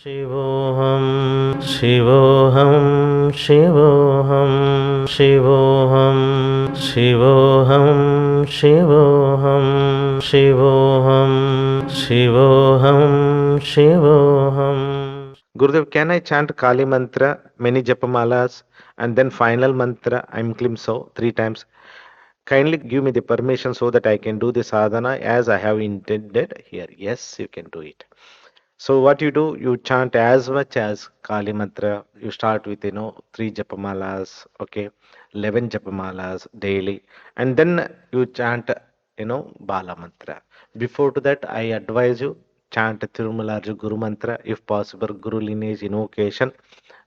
शिवोऽहं शिवोऽहं शिवोऽहं शिवोऽहं शिवोऽहं शिवोऽहं शिवोऽहं शिवोऽहं शिवोऽहं. Gurudev, can I chant Kali mantra, many japamalas, and then final mantra, I'm Klim So, 3 times? Kindly give me the permission so that I can do the sadhana as I have intended here. Yes, you can do it. So what you do, you chant as much as Kali mantra. You start with 3 japamalas, okay, 11 japamalas daily, and then you chant Bala mantra. Before to that, I advise you chant Tirumalarju Guru mantra if possible, Guru lineage invocation,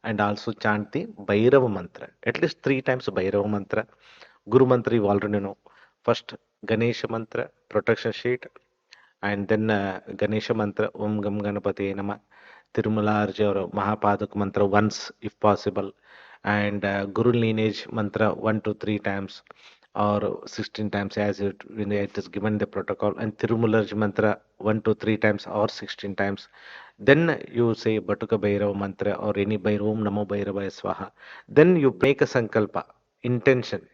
and also chant the Bhairava mantra at least 3 times. Bhairava mantra, Guru mantra you already know. First Ganesha mantra, protection sheet, and then Ganesha mantra, Om Gam Ganapati Nama, Tirumalarja or Mahapadak mantra once if possible, and Guru lineage mantra 1 to 3 times or 16 times as when it is given the protocol, and Tirumalarja mantra 1 to 3 times or 16 times. Then you say Batuka Bhairava mantra or any Bhairovam Namo Bhairavaya Swaha. Then you make a sankalpa, intention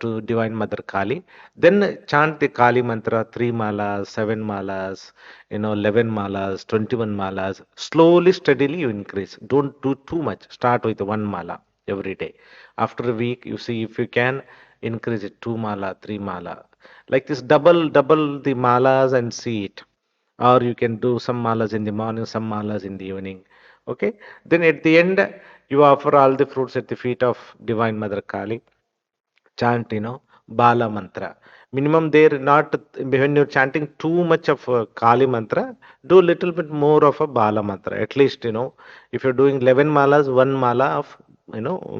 to Divine Mother Kali. Then chant the Kali mantra 3 malas, 7 malas, 11 malas, 21 malas. Slowly, steadily you increase. Don't do too much. Start with 1 mala every day. After a week, you see if you can increase it 2 mala, 3 mala. Like this, double the malas and see it. Or you can do some malas in the morning, some malas in the evening. Okay. Then at the end, you offer all the fruits at the feet of Divine Mother Kali. Chant Bala mantra. Minimum there not, when you're chanting too much of Kali mantra, do little bit more of a Bala mantra. At least if you're doing 11 malas, 1 mala of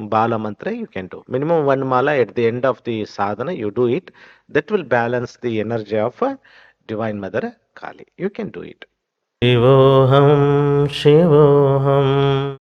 Bala mantra you can do. Minimum 1 mala at the end of the sadhana you do it. That will balance the energy of Divine Mother Kali. You can do it. शिवोऽहं शिवोऽहं